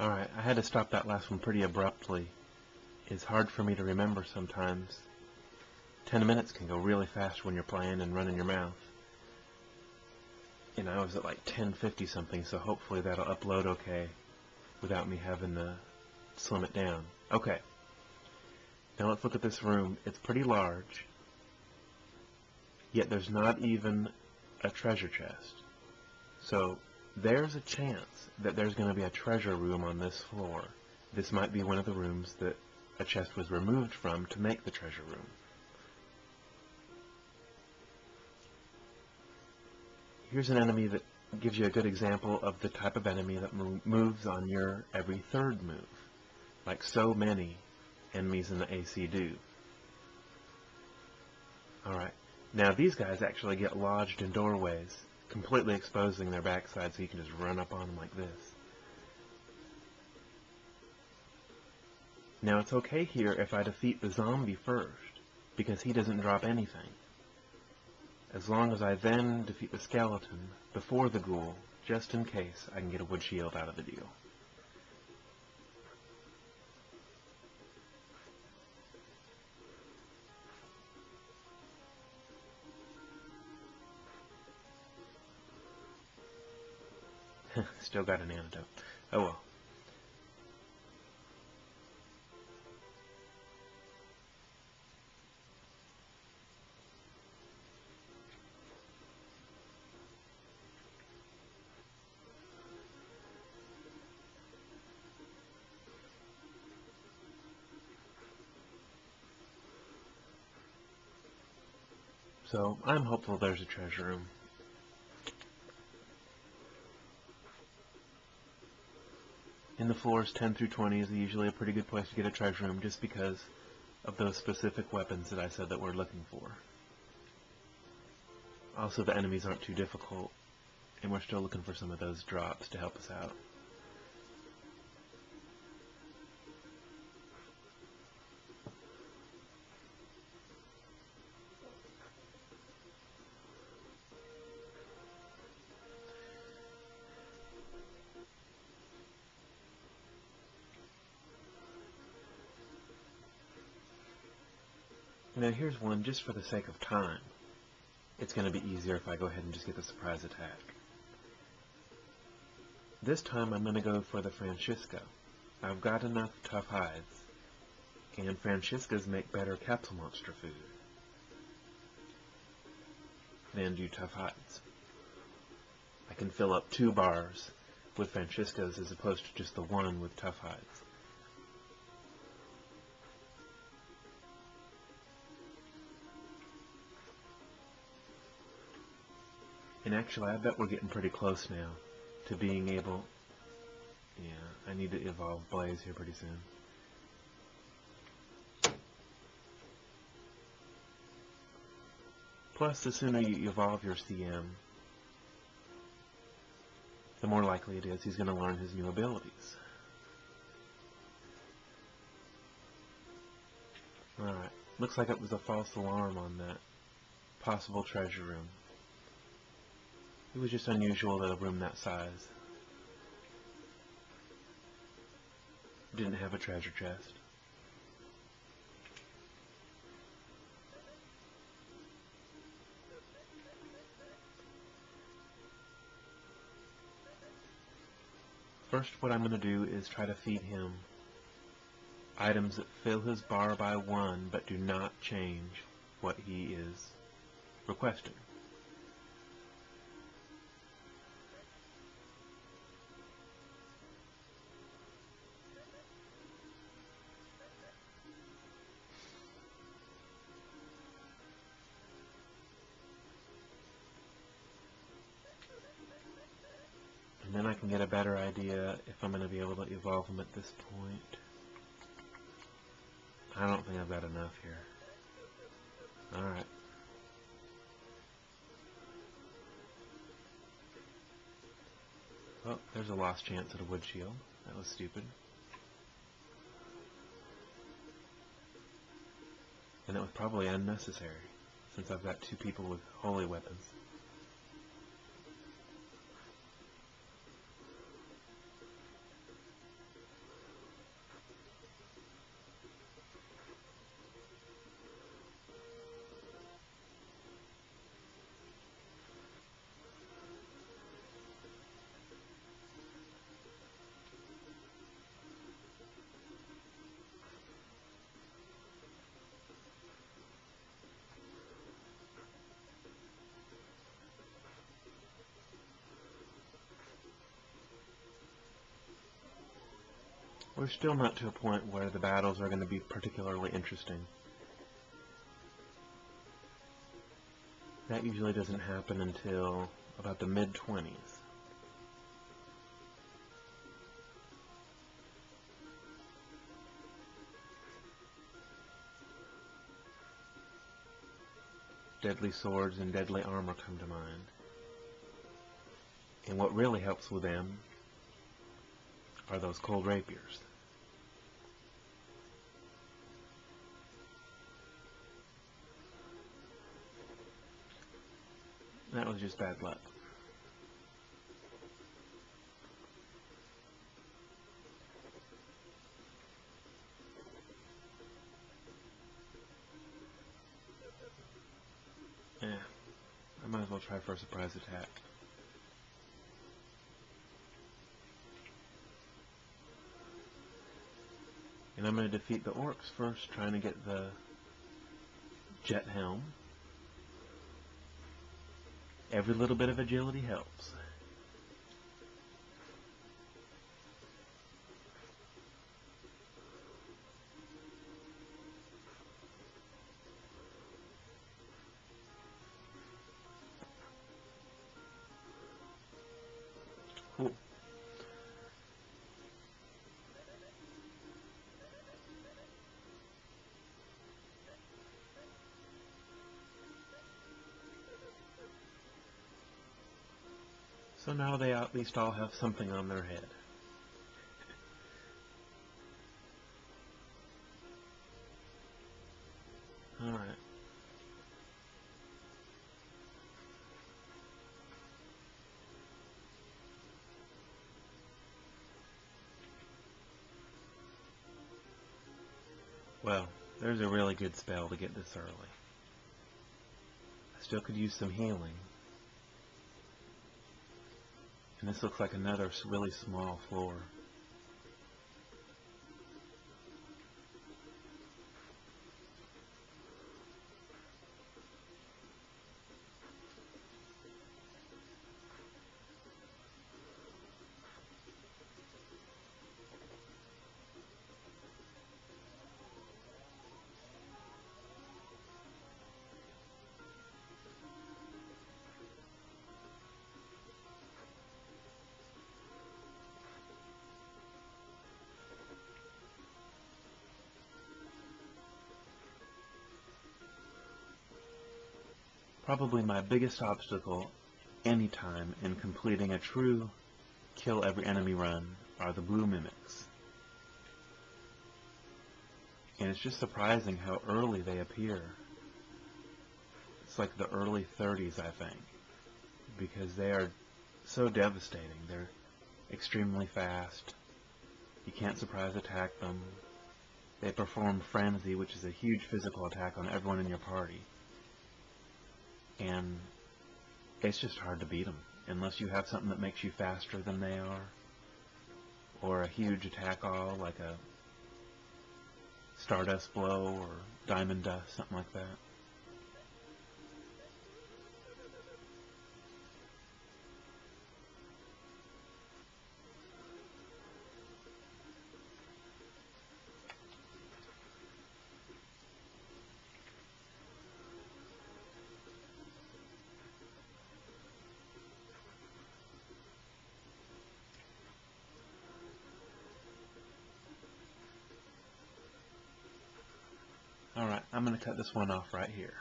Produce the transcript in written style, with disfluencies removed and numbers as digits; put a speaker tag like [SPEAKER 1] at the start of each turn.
[SPEAKER 1] Alright, I had to stop that last one pretty abruptly. It's hard for me to remember sometimes. 10 minutes can go really fast when you're playing and running your mouth. And I was at like 10:50 something, so hopefully that'll upload okay without me having to slim it down. Okay. Now let's look at this room. It's pretty large, yet there's not even a treasure chest. So there's a chance that there's going to be a treasure room on this floor. This might be one of the rooms that a chest was removed from to make the treasure room. Here's an enemy that gives you a good example of the type of enemy that moves on your every third move, like so many enemies in the AC do. Alright, now these guys actually get lodged in doorways, completely exposing their backside so you can just run up on them like this. Now it's okay here if I defeat the zombie first, because he doesn't drop anything. As long as I then defeat the skeleton before the ghoul, just in case I can get a wood shield out of the deal. Still got an antidote. Oh well. So, I'm hopeful there's a treasure room. In the floors 10 through 20 is usually a pretty good place to get a treasure room just because of those specific weapons that I said that we're looking for. Also, the enemies aren't too difficult, and we're still looking for some of those drops to help us out. Now here's one just for the sake of time. It's going to be easier if I go ahead and just get the surprise attack. This time I'm going to go for the Francisco. I've got enough tough hides, and Franciscas make better capsule monster food than do tough hides. I can fill up 2 bars with Franciscas as opposed to just the 1 with tough hides. And actually, I bet we're getting pretty close now to being able... Yeah, I need to evolve Blaze here pretty soon. Plus, the sooner you evolve your CM, the more likely it is he's going to learn his new abilities. Alright, looks like it was a false alarm on that possible treasure room. It was just unusual that a room that size didn't have a treasure chest. First, what I'm going to do is try to feed him items that fill his bar by 1 but do not change what he is requesting. And then I can get a better idea if I'm going to be able to evolve him at this point. I don't think I've got enough here. Alright. Well, there's a lost chance at a wood shield. That was stupid. And it was probably unnecessary, since I've got 2 people with holy weapons. We're still not to a point where the battles are going to be particularly interesting. That usually doesn't happen until about the mid-20s. Deadly swords and deadly armor come to mind. And what really helps with them are those cold rapiers. That was just bad luck. Yeah, I might as well try for a surprise attack. And I'm going to defeat the orcs first, trying to get the jet helm. Every little bit of agility helps. Cool. So now they at least all have something on their head. Alright. Well, there's a really good spell to get this early. I still could use some healing. And this looks like another really small floor. Probably my biggest obstacle anytime in completing a true kill every enemy run are the blue mimics. And it's just surprising how early they appear. It's like the early 30s, I think, because they are so devastating. They're extremely fast. You can't surprise attack them. They perform Frenzy, which is a huge physical attack on everyone in your party. And it's just hard to beat them, unless you have something that makes you faster than they are, or a huge attack all like a Stardust Blow or Diamond Dust, something like that. Alright, I'm going to cut this one off right here.